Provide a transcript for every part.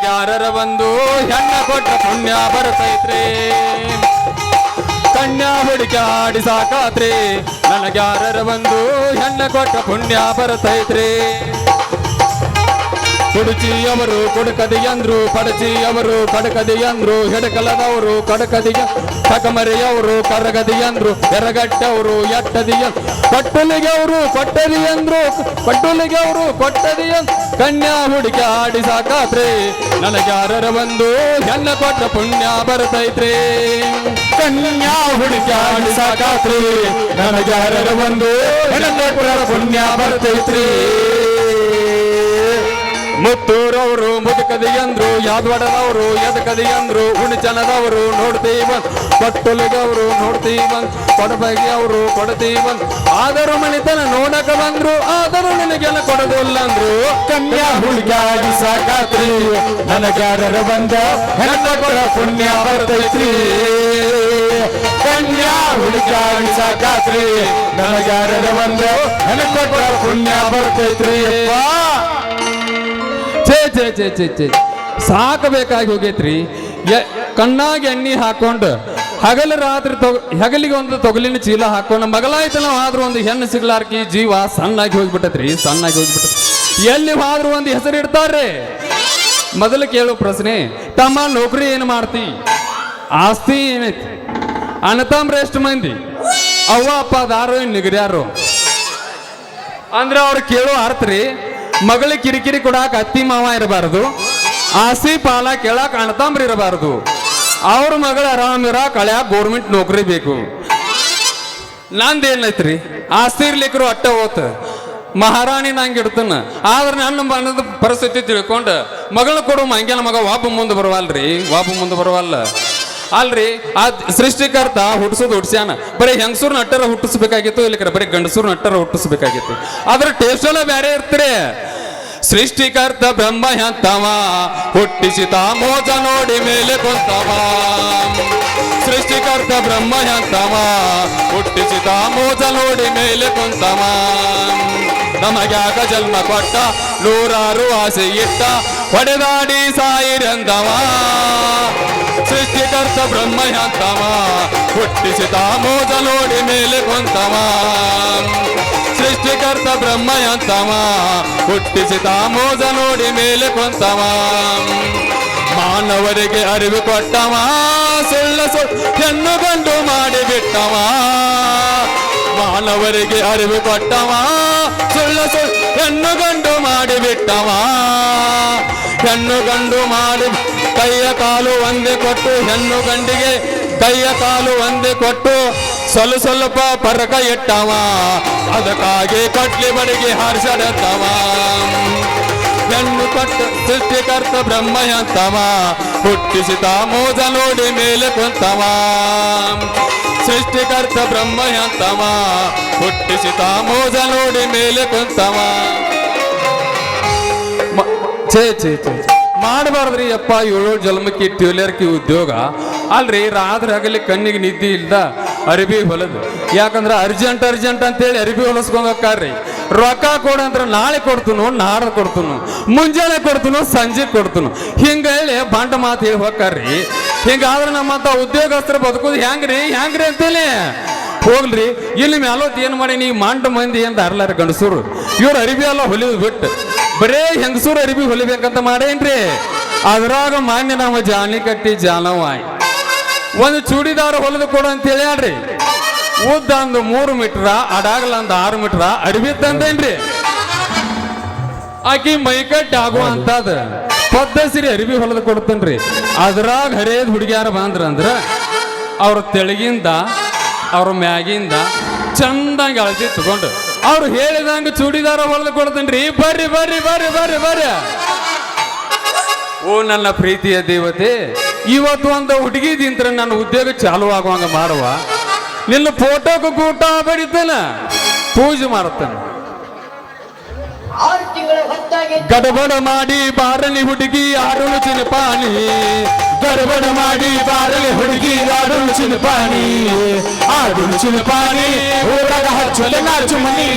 ಯಾರರ ಬಂದು ಹೆಣ್ಣ ಕೊಟ್ಟ ಪುಣ್ಯ ಬರ್ತೈತ್ರಿ ಕನ್ಯಾ ಹುಡುಕಾಡಿ ಸಾಕಾತ್ರಿ ನನಗ್ಯಾರರ ಬಂದು ಹೆಣ್ಣ ಕೊಟ್ಟ ಪುಣ್ಯ ಬರ್ತೈತ್ರಿ ಕುಡುಚಿಯವರು ಕುಡುಕದಿಯಂದ್ರು ಪಡಚಿಯವರು ಕಡಕದಿಯಂದ್ರು ಹೆಡಕಲದವರು ಕಡಕದಿಯ ತಕಮರಿಯವರು ಕರಗದಿಯಂದ್ರು ಎರಗಟ್ಟವರು ಎಟ್ಟದಿಯ ಕೊಟ್ಟಲಿಗೆವರು ಕೊಟ್ಟದಿಯಂದ್ರು ಕೊಟ್ಟಲಿಗೆವರು ಕೊಟ್ಟದಿಯ ಕನ್ಯಾ ಹುಡುಕಿ ಆಡಿ ಸಾಕಾತ್ರಿ ನನಗ್ಯಾರರ ಬಂದು ಹೆಣ್ಣ ಕೊಟ್ಟ ಪುಣ್ಯ ಬರ್ತೈತ್ರಿ ಕನ್ಯಾ ಹುಡುಕಿ ಆಡಿ ಸಾಕಾತ್ರಿ ನನಗ್ಯಾರರ ಬಂದು ಹೆಣ್ಣ ಕೊಟ್ಟ ಪುಣ್ಯ ಬರ್ತೈತ್ರಿ ಮುತ್ತೂರವರು ಮುದುಕದಿಯಂದ್ರು ಯಾದವಾಡದವರು ಎದಕದಿಯಂದ್ರು ಹುಣಚನದವರು ನೋಡ್ತೀವಂತ ಕೊಟ್ಟಲಿಗವರು ನೋಡ್ತೀವಂತ ಕೊಡಬಗೆಯವರು ಕೊಡ್ತೀವಂತ ಆದರೂ ಮಣಿತನ ನೋಡಕ ಬಂದ್ರು ಆದರೂ ನಿನಗೆಲ್ಲ ಕೊಡೋದಿಲ್ಲ ಅಂದ್ರು ಕನ್ಯಾ ಹುಡುಗಾಡಿ ಸಾಕಾತ್ರಿ ನನಗ್ಯಾರರ ಬಂದ ಹೆಣ್ಣ ಕೊಡ ಪುಣ್ಯ ಬರ್ತೈತ್ರಿ ಕನ್ಯಾ ಹುಡುಗಾಡಿ ಸಾಕಾತ್ರಿ ನನಗ್ಯಾರರ ಬಂದ ಹೆಣ್ಣ ಕೊಡ ಪುಣ್ಯ ಬರ್ತೈತ್ರಿ ಸಾಕಬೇಕಾಗಿ ಹೋಗೈತ್ರಿ ಕಣ್ಣಾಗಿ ಎಣ್ಣೆ ಹಾಕೊಂಡು ಹಗಲು ರಾತ್ರಿ ಹಗಲಿಗೆ ಒಂದು ತೊಗಲಿನ ಚೀಲ ಹಾಕೊಂಡು ಮಗಲಾಯ್ತಲ್ಲ ಆದ್ರೂ ಒಂದು ಹೆಣ್ಣು ಸಿಗ್ಲಾರ್ಕಿ ಜೀವ ಸಣ್ಣಾಗಿ ಹೋಗ್ಬಿಟ್ಟತ್ರಿ ಸಣ್ಣಾಗಿ ಹೋಗ್ಬಿಟ್ಟತ್ರಿ ಎಲ್ಲಿ ಆದ್ರೂ ಒಂದು ಹೆಸರು ಇಡ್ತಾರ್ರಿ ಮೊದಲು ಕೇಳೋ ಪ್ರಶ್ನೆ ತಮ್ಮ ನೌಕರಿ ಏನು ಮಾಡ್ತಿ ಆಸ್ತಿ ಏನೈತಿ ಅಣ್ಣತಮ್ರ ಎಷ್ಟು ಮಂದಿ ಅವ್ವ ಅಪ್ಪ ದಾರು ನಿಗರ್ಯಾರು ಅಂದ್ರೆ ಅವ್ರು ಕೇಳೋ ಅರ್ಥ ರೀ ಮಗಳ ಕಿರಿಕಿರಿ ಕೊಡಾಕ ಅತ್ತಿ ಮಾವ ಇರಬಾರ್ದು ಆಸಿ ಪಾಲ ಕೇಳಾಕ ಅಣ್ಣತಂಬ್ರಿ ಇರಬಾರ್ದು ಅವ್ರ ಮಗಳ ಆರಾಮಿರ ಕಳ್ಯಾಕ ಗೌರ್ಮೆಂಟ್ ನೌಕರಿ ಬೇಕು ನಂದೇನೈತ್ರಿ ಆಸ್ತಿ ಇರ್ಲಿಕ್ಕರು ಅಟ್ಟ ಓತ್ ಮಹಾರಾಣಿ ನಂಗೆ ಇಡ್ತಾನ ಆದ್ರೆ ನನ್ನ ಮನದ ಪರಿಸ್ಥಿತಿ ತಿಳ್ಕೊಂಡು ಮಗಳು ಕೊಡು ಮಂಗ್ಯನ ಮಗ ವಾಪ ಮುಂದೆ ಬರವಲ್ರಿ ವಾಪ ಮುಂದೆ ಬರವಲ್ಲ ಅಲ್ರಿ ಆ ಸೃಷ್ಟಿಕರ್ತ ಹುಟ್ಟಿಸೋದು ಹುಡ್ಸ್ಯಾನ ಬರೀ ಹೆಂಗಸೂರ್ ನಟ್ಟರ ಹುಟ್ಟಿಸ್ಬೇಕಾಗಿತ್ತು ಇಲ್ಲಿಕರ ಬರೀ ಗಂಡಸೂರ್ ನಟ್ಟರ ಹುಟ್ಟಿಸ್ಬೇಕಾಗಿತ್ತು ಅದ್ರ ಟೇಸ್ಟ್ ಎಲ್ಲ ಬೇರೆ ಇರ್ತೀರಿ ಸೃಷ್ಟಿಕರ್ತ ಬ್ರಹ್ಮ ಎಂತವ ಹುಟ್ಟಿಸಿತ ಮೋಜ ನೋಡಿ ಮೇಲೆ ಕೊಂತವ ಸೃಷ್ಟಿಕರ್ತ ಬ್ರಹ್ಮ ಎಂತವ ಹುಟ್ಟಿಸಿತ ಮೋಜ ನೋಡಿ ಮೇಲೆ ಕೊಂತವ ನಮಗ್ಯಾಕ ಜನ್ಮ ಕೊಟ್ಟ ನೂರಾರು ಆಸೆ ಇಟ್ಟ ಹೊಡೆದಾಡಿ ಸಾಯಿರಂದವ ಸೃಷ್ಟಿಕರ್ತ ಬ್ರಹ್ಮ ಎಂತವ ಹುಟ್ಟಿಸಿದ ಮೋಜ ನೋಡಿ ಮೇಲೆ ಕೊಂತವ ಸೃಷ್ಟಿಕರ್ತ ಬ್ರಹ್ಮ ಎಂತವ ಹುಟ್ಟಿಸಿದ ಮೋಜ ನೋಡಿ ಮೇಲೆ ಕೊಂತವ ಮಾನವರಿಗೆ ಅರಿವು ಕೊಟ್ಟವ ಸುಳ್ಳ ಹೆಣ್ಣು ಗಂಡು ಮಾಡಿ ಬಿಟ್ಟವ ಮಾನವರಿಗೆ ಅರಿವು ಕೊಟ್ಟವ ಸುಳ್ಳ ಹೆಣ್ಣು ಗಂಡು ಮಾಡಿ ಬಿಟ್ಟವ ಹೆಣ್ಣು ಗಂಡು ಮಾಡಿ ಕೈಯ ಕಾಲು ಒಂದೇ ಕೊಟ್ಟು ಹೆಣ್ಣು ಗಂಡಿಗೆ ಕೈಯ ಕಾಲು ಒಂದೇ ಕೊಟ್ಟು ಸ್ವಲ್ಪ ಪರಕ ಇಟ್ಟವ ಅದಕ್ಕಾಗಿ ಕಟ್ಲಿ ಬಡಿಗೆ ಹಾರಿಸಡತ್ತವ ಹೆಣ್ಣು ಕೊಟ್ಟ ಸೃಷ್ಟಿಕರ್ತ ಬ್ರಹ್ಮ ಎಂತವ ಹುಟ್ಟಿಸಿದ ಮೋಜ ನೋಡಿ ಮೇಲೆ ಕೊಂತವ ಸೃಷ್ಟಿಕರ್ತ ಬ್ರಹ್ಮ ಎಂತವ ಹುಟ್ಟಿಸಿದ ಮೋಜ ನೋಡಿ ಮೇಲೆ ಕೊಂತವ ಮಾಡಬಾರ್ದ್ರಿ ಅಪ್ಪ 7 ಜನ್ಮಕ್ಕೆ ಟ್ಯೂಲರ್ಕಿ ಉದ್ಯೋಗ ಅಲ್ರಿ ರಾತ್ರಿ ಹಗಲಿ ಕಣ್ಣಿಗೆ ನಿದ್ದೆ ಇಲ್ದ ಅರಿಬಿ ಹೊಲದು ಯಾಕಂದ್ರೆ ಅರ್ಜೆಂಟ್ ಅಂತೇಳಿ ಅರಿಬಿ ಹೊಲಸ್ಕೊಂಡ್ ಹೋಗ್ತಾರ್ರಿ ರೊಕ್ಕ ಕೊಡಂದ್ರ ನಾಳೆ ಕೊಡ್ತನು ನಾಳೆ ಕೊಡ್ತನು ಮುಂಜಾನೆ ಕೊಡ್ತನು ಸಂಜೆ ಕೊಡ್ತನು ಹಿಂಗ ಹೇಳಿ ಬಂಡ ಮಾತು ಹೇಳಿ ಹೋಗ್ತಾರ್ರಿ ಹಿಂಗಾದ್ರೆ ನಮ್ಮಂತ ಉದ್ಯೋಗಸ್ಥರು ಬದುಕೋದು ಹೆಂಗ್ರಿ ಅಂತೇಳಿ ಹೋಗ್ಲಿ ಇಲ್ಲಿ ಮ್ಯಾಲೋತ್ ಏನ್ ಮಾಡಿ ನೀವು ಮಂಡ ಮಂದಿ ಅಂತ ಅರ್ಲಾರ ಗಂಡಸೂರು ಇವ್ರು ಅರಿಬಿ ಎಲ್ಲ ಹೊಲಿದ್ ಬಿಟ್ಟು ಬರೇ ಹೆಂಗಸೂರು ಅರಿಬಿ ಹೊಲಿಬೇಕಂತ ಮಾಡೇನ್ರಿ ಅದ್ರಾಗ ಮಾನ್ಯ ನಮ್ಮ ಜಾನಿ ಕಟ್ಟಿ ಜಾನವಾಯಿ ಒಂದು ಚೂಡಿದಾರ ಹೊಲಿದು ಕೊಡು ಅಂತ ಹೇಳ್ಯಾಡ್ರಿ ಉದ್ದ ಒಂದು 3 ಮೀಟರ್ ಅಡಾಗಲ ಒಂದು 6 ಮೀಟರ್ ಅರಿಬಿ ತಂದೇನ್ರಿ ಆಕಿ ಮೈಕಟ್ಟಿ ಆಗುವಂತದ ಪದ್ಧಸಿರಿ ಅರಿಬಿ ಹೊಲಿದು ಕೊಡ್ತೇನ್ರಿ ಅದ್ರಾಗ ಹರಿಯದ್ ಹುಡುಗಿಯಾರ ಬಂದ್ರ ಅವ್ರ ತೆಳಗಿಂದ ಅವ್ರ ಮ್ಯಾಗಿಂದ ಚಂದಂಗ ಅಳತಿ ತಗೊಂಡು ಅವ್ರು ಹೇಳಿದಂಗ ಚೂಡಿದಾರ ಹೊಲಿದು ಕೊಡ್ತೇನ್ರಿ ಬರ್ರಿ ಬರ್ರಿ ಬರ್ರಿ ಬರ್ರಿ ಬರ್ರಿ ಓ ನನ್ನ ಪ್ರೀತಿಯ ದೇವತೆ ಇವತ್ತು ಒಂದು ಹುಡುಗಿ ದಿಂತ್ರ ನನ್ನ ಉದ್ಯೋಗ ಚಾಲು ಆಗುವಂಗ ಮಾಡುವ ನಿನ್ನ ಫೋಟೋಗೂ ಗೂಟ ಬಡಿತಾನ ಪೂಜೆ ಮಾಡುತ್ತಾನೆ ಗಡಬಡ ಮಾಡಿ ಬಾರಲಿ ಹುಡುಗಿ ಆಡಲು ಚಿನಪಾನಿ ಗಡಬಡ ಮಾಡಿ ಬಾರಲಿ ಹುಡುಗಿ ಆಡಲು ಚಿನಪಾನಿ ಆಡಲು ಚಿನಪಾನಿ ಊರಾಗ ಹಚ್ಚಲೆ ನಾಚು ಮನಿ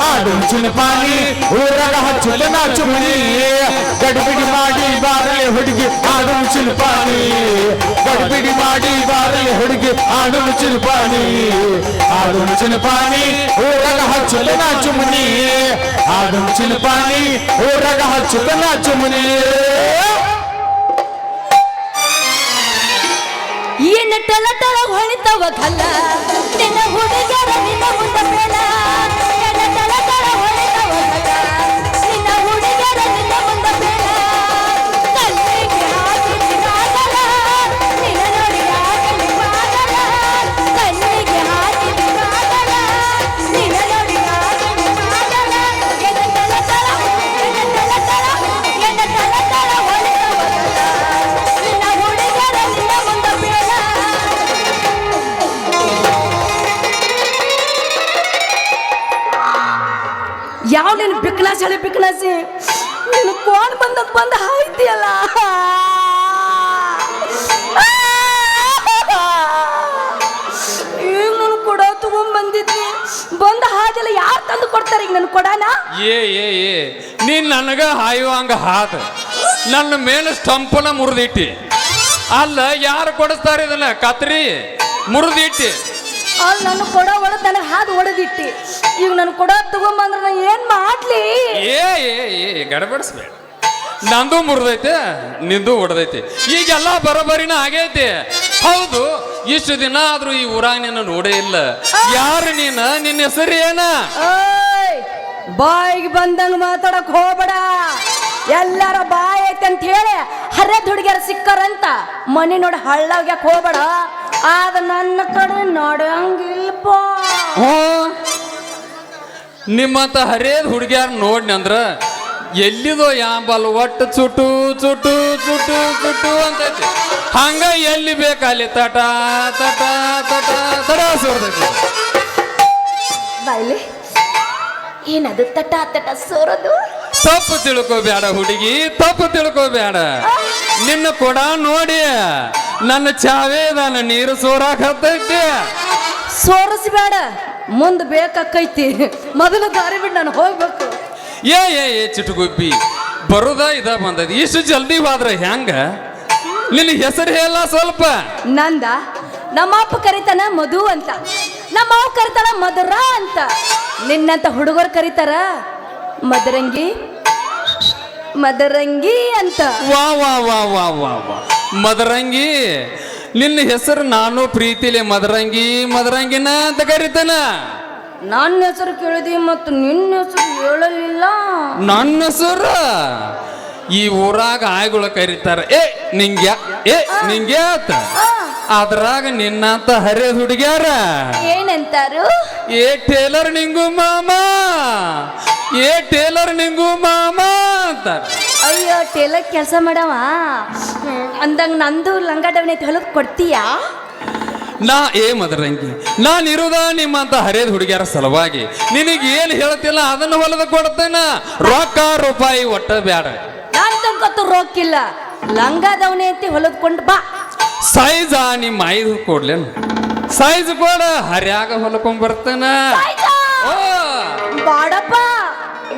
ಆಡಲು ಚಿನಪಾನಿ ಊರಾಗ ಹಚ್ಚಲೆ ನಾಚು ಮನಿ ಗಡಬಡಿ ಮಾಡಿ ಬಾರಲಿ ಹುಡುಗಿ ಆಡು ಚಿಲ್ಪಾಣಿ ಗಡಿಬಿಡಿ ಮಾಡಿ ಬಾರಲೆ ಹುಡುಗಿ ಆಡು ಚಿಲ್ಪಾಣಿ ಆಡು ಚಿಲ್ಪಾಣಿ ಊರಾಗ ಹಚ್ಚುತ್ತ ನಾಚು ಮುನಿ ಆಡು ಚಿಲ್ಪಾಣಿ ಊರಾಗ ಹಚ್ಚುತ್ತ ನಾಚು ಮುನಿ ಏನ ಟಲ ಟಳ ಹೊಳಿತವ ಕಲ್ಲ ನಿನ್ನ ಹುಡುಗರ ನಿನ್ನ ಮುಂದ ಬೇಡ ಏನ ಟಲ ಟಳ ಹೊಳಿತವ ಕಲ್ಲ ನಿನ್ನ ಹುಡುಗರ ನಿನ್ನ ಮುಂದ ಬೇಡ ಕಣ್ಣಿಗೆ ಹಾಕಿದಿರಾಗಲ ನಿನ್ನ ನೋಡಿ ಆಗಲಿ ಪಾಗಲ ಕಣ್ಣಿಗೆ ಹಾಕಿದಿರಾಗಲ ನಿನ್ನ ನೋಡಿ ಆಗಲಿ ಪಾಗಲ ಏನ ಟಲ ಟಳ ಏನ ಟಲ ಟಳ ಹೊಳಿತವ ಕಲ್ಲ ನಿನ್ನ ಹುಡುಗರ ನಿನ್ನ ಮುಂದ ಬೇಡ ಯಾವ ನೀನು ಬಿಕ್ಲಾಸಿ ನೀನು ಕೋಣ ಬಂದ ಹಾಯ್ತಿಯಲ್ಲ ಈಗ ನಾನು ಕೊಡ ತಗೊಂಡ್ ಬಂದಿದ್ನಿ ಬಂದ ಹಾಗೆಲ್ಲ ಯಾರು ತಂದು ಕೊಡ್ತಾರೆ ಈಗ ನನ್ ಕೊಡಾನ ಏ ನೀನ್ ನನಗ ಹಾಯುವಂಗ ಹಾದ ನನ್ನ ಮೇಲೆ ಸ್ಟಂಪನ ಮುರಿದಿಟ್ಟಿ ಅಲ್ಲ ಯಾರು ಕೊಡಿಸ್ತಾರ ಇದನ್ನ ಕತ್ರಿ ಮುರಿದಿಟ್ಟಿ ಅಲ್ಲಿ ನನ್ನ ಕೊಡ ಒಳದ್ ನನಗೆ ಹಾದು ಹೊಡೆದಿಟ್ಟಿ ಈಗ ನನ್ ಕೊಡ ತಗೊಂಬಂದ್ರೆ ನಾ ಏನ್ ಮಾಡ್ಲಿ ಗಡಬಡಿಸ್ಬೇಡ ನಂದು ಮುರಿದೈತೆ ನಿಂದು ಹೊಡೆದೈತಿ ಈಗೆಲ್ಲ ಬರೋಬರಿನ ಆಗೈತಿ ಹೌದು ಇಷ್ಟು ದಿನ ಆದ್ರೂ ಈ ಊರಾಗ ನಿನ್ನ ನೋಡೇ ಇಲ್ಲ ಯಾರು ನಿನ್ನ ಹೆಸರು ಏನ ಬಾಯಿಗೆ ಬಂದಂಗ ಮಾತಾಡಕ್ ಹೋಗ್ಬೇಡ ಎಲ್ಲಾರ ಬಾಯ್ ಐತೆ ಅಂತ ಹೇಳಿ ಹರಿಯದ ಹುಡುಗಿಯರ ಸಿಕ್ಕರಂತ ಮನೆ ನೋಡಿ ಹಳ್ಳಾಗ್ಯಾಕ ಹೋಗ್ಬೇಡ ಆದ ನನ್ನ ಕಡೆ ನೋಡಂಗಿಲ್ಪ ನಿಮ್ಮಂತ ಹರಿಯದ ಹುಡುಗಿಯಾರ ನೋಡ್ನಿ ಅಂದ್ರ ಎಲ್ಲಿದೋ ಯಾಂಬಲ್ ಒಟ್ಟು ಚುಟು ಚುಟು ಚುಟು ಚುಟು ಅಂತೈತಿ ಹಂಗ ಎಲ್ಲಿ ಬೇಕಲ್ಲಿ ತಟ ತಟ ತಟ ತಡ ಸೋರ್ತೈತಿ ಬಾಯ್ಲಿ ಏನದು ತಟ ತಟ ಸೋರೋದು ತಪ್ಪು ತಿಳ್ಕೋಬೇಡ ಹುಡುಗಿ ತಪ್ಪು ತಿಳ್ಕೋಬೇಡ ನಿನ್ನ ಕೊಡ ನೋಡಿ ನನ್ನ ಚಾವೇ ನನ್ನ ನೀರು ಸೋರಾಕತ್ತೈತಿ ಸೋರಿಸ್ಬೇಡ ಮುಂದೆ ಬೇಕಾಕೈತಿ ಮೊದಲು ದಾರಿ ಬಿಟ್ಟು ನಾನು ಹೋಗ್ಬೇಕು ಏ ಚಿಟುಗುಬ್ಬಿ ಬರುದ ಇದ ಬಂದೈತಿ ಇಷ್ಟು ಜಲ್ದಿ ಹೋದ್ರ ಹೆಂಗ ನಿನ್ನ ಹೆಸರು ಹೇಳ ಸ್ವಲ್ಪ ನಂದ ನಮ್ಮಪ್ಪ ಕರಿತಾನ ಮಧು ಅಂತ ನಮ್ಮವ್ವ ಕರಿತಾಳ ಮಧುರ ಅಂತ ನಿನ್ನಂತ ಹುಡುಗರು ಕರೀತಾರ ಮದರಂಗಿ ಮದರಂಗಿ ಅಂತ ವಾ ವಾ ವಾ ವಾ ವಾ ವಾ ಮದರಂಗಿ ನಿನ್ನ ಹೆಸರು ನಾನು ಪ್ರೀತಿಲಿ ಮದರಂಗಿನ ಅಂತ ಕರಿತಾನ ನನ್ನ ಹೆಸರು ಕೇಳಿದಿ ಮತ್ತು ನಿನ್ನ ಹೆಸರು ಹೇಳಲಿಲ್ಲ ನನ್ನ ಹೆಸರು ಈ ಊರಾಗ ಆಯ್ಗಳು ಕರೀತಾರ ನಿಂಗೆ ಆತ ಅದ್ರಾಗ ನಿನ್ನಂತ ಹರಿಯದ ಹುಡುಗ್ಯಾರ ಏನಂತಾರು ಟೇಲರ್ ನಿಂಗು ಮಾಮ ಅಂತಾರ ಅಯ್ಯೋ ಟೇಲರ್ ಕೆಲಸ ಮಾಡವ ಅಂದಂಗ ನಂದು ಲಂಗ ಡವಣಿ ಹೊಲಕ್ ಕೊಡ್ತೀಯಾ ಮದರಂಗಿ ನಾನಿರುದ ನಿಮ್ಮಂತ ಹರಿಯದ ಹುಡುಗಿಯರ ಸಲುವಾಗಿ ನಿನಗೆ ಏನ್ ಹೇಳ್ತಿಲ್ಲ ಅದನ್ನ ಹೊಲದ ಕೊಡ್ತೇನ ರೊಕ್ಕ ರೂಪಾಯಿ ಒಟ್ಟ ಬ್ಯಾಡ ನಾನ್ ತಗೊತ್ತು ರೊಕ್ಕಿಲ್ಲ ಲಂಗ ದವಣಿ ಅಂತ ಹೊಲದ್ಕೊಂಡು ಬಾ ಸೈಜ ನಿಮ್ಮ ಐದು ಕೊಡ್ಲೇನ ಸೈಜ್ ಕೊಡ ಹರ್ಯಾಗ ಹೊಲಕೊಂಡ್ ಬರ್ತೇನ ಬಾಡಪ್ಪ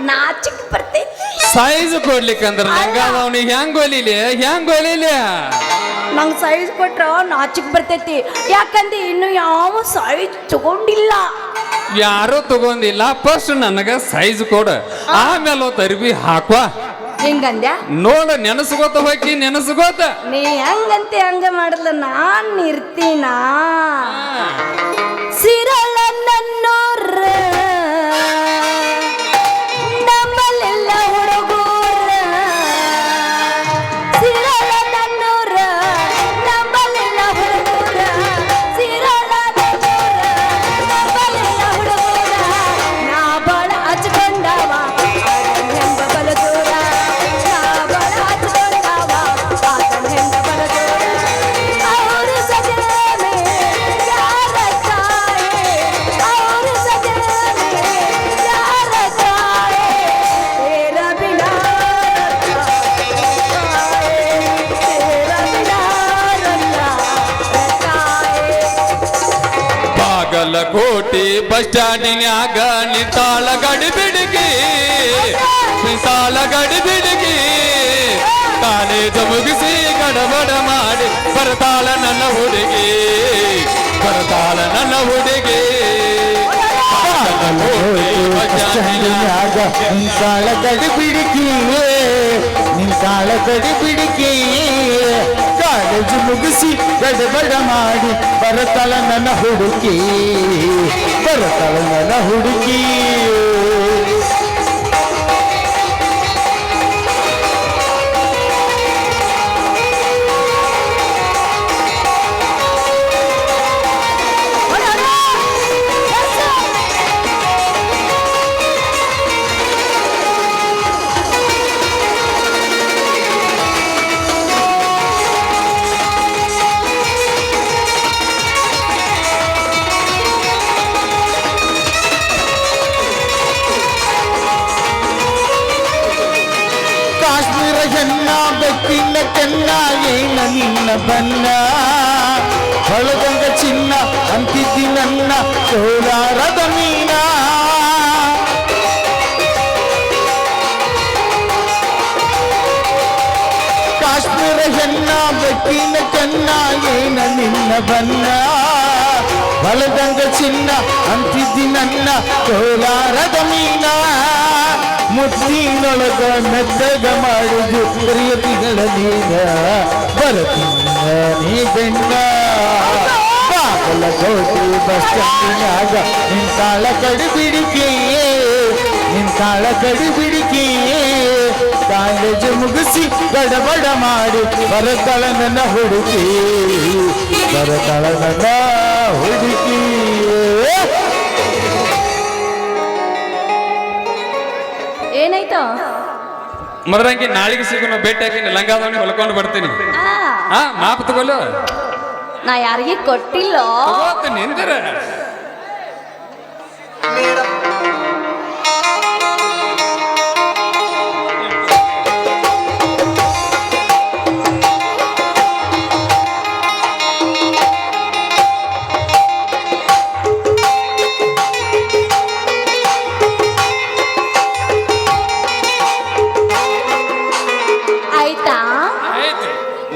ನಾಚಿಕ್ ಬರ್ತೈತಿ ಸೈಜ್ ಕೊಡ್ಲಿಕ್ಕಂದ್ರ ಲಂಗಾದವನಿ ಹೆಂಗ್ ಹೊಲಿಲಿ ನಂಗೆ ಸೈಜ್ ಕೊಟ್ರ ನಾಚಿಕ್ ಬರ್ತೈತಿ ಯಾಕಂದ್ರೆ ಇನ್ನು ಯಾವ ಸೈಜ್ ತಗೊಂಡಿಲ್ಲ ಯಾರು ತಗೊಂಡಿಲ್ಲ ಫಸ್ಟ್ ನನಗ ಸೈಜ್ ಕೊಡ ಆಮೇಲೆ ಅರ್ಬಿ ಹಾಕ್ವಾ ಹಿಂಗಂದ್ಯಾ ನೋಡ ನೆನಸ್ಕೋತ ಹೋಗಿ ನೆನಸ್ಕೋತ ನೀ ಹೆಂಗಂತೆ ಹಂಗ ಮಾಡಲ್ಲ ನಾನ್ ಇರ್ತೀನ ಸಿರಳ ನನ್ನೂರ ನಮ್ಮಲ್ಲೆಲ್ಲ ಹುಡುಗೂರ ಸಿರಳ ನನ್ನೂರ ನಮ್ಮಲ್ಲೆಲ್ಲ ಹುಡುಗೂರ ಸಿರಳ ನನ್ನೂರ ನಮ್ಮಲ್ಲೆಲ್ಲ ಹುಡುಗೂರ ನಾ ಬಾಳ ಹಚ್ಕೊಂಡವ ಹೆಂಗ ಬಲ ದೂರ ನಾ ಬಾಳ ಹಚ್ಕೊಂಡವ ಹೆಂಗ ಬಲ ದೂರ ಅವರು ಸಜನೆ ಯಾರ ತಾಯೇ ಅವರು ಸಜನೆ ಯಾರ ತಾಯೇ ತೇರ ಬಿನಾ ಬಾಗಲಕೋಟೆ ಬಸ್ ಸ್ಟ್ಯಾಂಡಿನ್ಯಾಗ ನಿಂತಾಳ ಗಡಿ ಬಿಡಗಿ ಕಾಲ ಕಾಲೇಜು ಮುಗಿಸಿ ಗಡಬಡ ಮಾಡಿ ಬರ್ತಾಳ ನನ್ನ ಹುಡುಗಿ, ಬರ್ತಾಳ ನನ್ನ ಹುಡುಗಿ. ನಿಂತಾಳ ಕಡಿ ಬಿಡಿಕಿ, ನಿಂತಾಳ ಕಡಿ ಬಿಡಿಕಿ. ಕಾಲೇಜು ಮುಗಿಸಿ ಗಡಬಡ ಮಾಡಿ ಬರ್ತಾಳ ನನ್ನ ಹುಡುಗಿ, ಬರ್ತಾಳ ನನ್ನ ಹುಡುಗಿ. ಹೆಣ್ಣ ಬೆಕ್ಕಿನ ಕೆನ್ನ ಏನ ನಿನ್ನ ಬನ್ನ, ಹೊಳದಂಗ ಚಿನ್ನ ಅಂತಿದ್ದಿ ನನ್ನ ಕೋಲಾರದ ಮೀನ. ಕಾಶ್ಮೀರ ಹೆಣ್ಣ ಬೆಕ್ಕಿನ ಕೆನ್ನ ಏನ ನಿನ್ನ ಬನ್ನ, ಹೊಳದಂಗ ಚಿನ್ನ ಅಂತಿದ್ದಿ ನನ್ನ ಕೋಲಾರದ ಮೀನ. ಮುತ್ತಿನೊಳಗ ಮೆತ್ತಗ ಮಾಡಿದು ಪ್ರಿಯತಿಗಳ ನೀನ, ಬರತೀನ ನೀ ಬೆಣ್ಣ. ಬಾಗಲಕೋಟೆ ಬಸ್ ಸ್ಟ್ಯಾಂಡಿನಾಗ ನಿಂತಾಳ ಕಡಿ ಬಿಡಿಕೆ, ನಿಂತಾಳ ಕಡಿ ಬಿಡಿಕೆ. ಕಾಲೇಜು ಮುಗಿಸಿ ಗಡಬಡ ಮಾಡಿ ಬರತಾಳ ನನ್ನ ಹುಡುಗಿ, ಬರತಾಳ ನನ್ನ ಹುಡುಗಿ. ಏನಾಯ್ತು? ಮದ್ರಂಗಿ ನಾಳೆಗೆ ಸಿಗೋಣ, ಭೇಟಿ ಹಾಕಿ ಲಂಗಾದವನಿ ಹೊಲ್ಕೊಂಡು ಬರ್ತೀನಿ. ಹಾ ಮಾಪ್ ತಗೊಳ್ಳು. ನಾ ಯಾರಿಗೆ ಕೊಟ್ಟಿಲ್ಲ. ನಿಂದ್ರ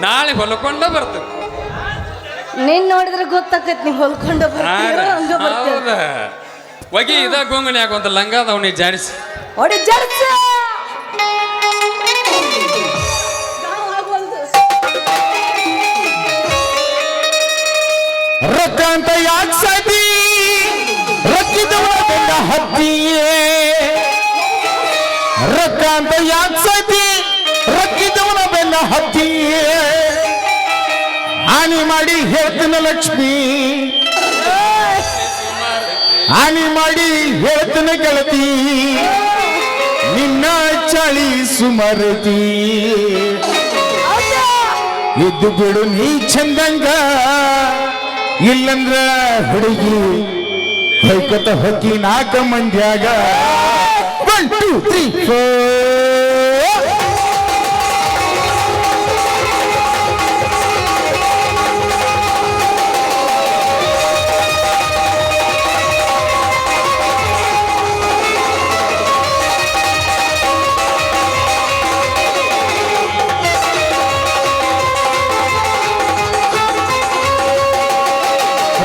ನಾಳೆ ಹೊಲ್ಕೊಂಡ ಬರ್ತದೆ. ನೀನ್ ನೋಡಿದ್ರೆ ಗೊತ್ತಾಕತ್ ನೀ ಹೊಲ್ಕೊಂಡು ಬರ್ತೀರೋ ಹಂಗ ಬರ್ತೀರ. ಒಗಿ ಇದ ಗೋಂಗಣಿ ಆಗುವಂತ ಲಂಗಾದವನಿ ಜಾಡಿಸಿ ಹೊಡಿ ಜರ್ಸ. ರೊಕ್ಕ ಅಂತ ಯಾಕೆ ಸಾಧಿ ರೊಕ್ಕಿದವನ ಬೆನ್ನ ಹತ್ತಿಯೇ, ರೊಕ್ಕ ಅಂತ ಯಾಕೆ ಸಾಧಿ ರೊಕ್ಕಿದವನ ಬೆನ್ನ ಹತ್ತಿಯೇ. ಹಾನಿ ಮಾಡಿ ಹೇಳ್ತನ ಲಕ್ಷ್ಮಿ, ಹಾನಿ ಮಾಡಿ ಹೇಳ್ತನ ಗೆಳತಿ, ನಿನ್ನ ಚಳಿ ಸುಮರತಿ. ಇದ್ದು ಬಿಡು ನೀ ಚಂದಂಗ, ಇಲ್ಲಂದ್ರ ಹುಡುಗಿ ಹೊಯ್ಕೊತ ಹೊಕ್ಕಿ ನಾಲ್ಕ ಮಂದ್ಯಾಗ. 1 2 3 4.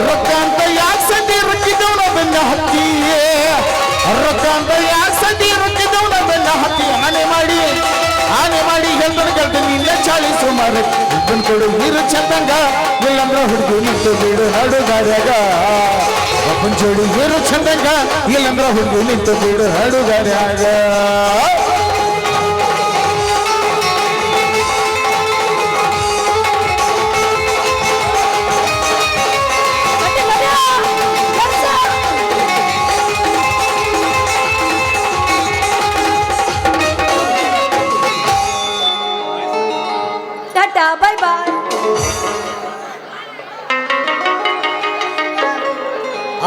ರೊಕ್ಕ ಅಂತ ಯಾಕೆ ಸದ್ದಿ ರೊಕ್ಕಿದವನ ಬೆನ್ನ ಹತ್ತಿಯೇ, ರೊಕ್ಕ ಅಂತ ಯಾಕೆ ಸದ್ದಿ ರೊಕ್ಕಿದವನ ಬೆನ್ನ ಹತ್ತಿ. ಆನೆ ಮಾಡಿ ಹೆಂದನ ಕಲ್ತ ನಿನ್ನ ಚಾಳಿ ಸುಮಾರು. ಇದನ್ ಕೊಡು ನೀರು ಚಂದಂಗ, ಇಲ್ಲಂದ್ರ ಹುಡುಗಿ ನಿಂತು ಬಿಡು ನಡುಗಾರ್ಯಾಗ. ಒಬ್ಬನ್ ಜೋಡಿ ನೀರು ಚಂದಂಗ, ಇಲ್ಲಂದ್ರ ಹುಡುಗಿ ನಿಂತು ಬಿಡು ನಡುಗಾರ್ಯಾಗ. Tata bye bye.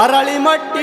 ಅರಳಿ ಮಟ್ಟಿ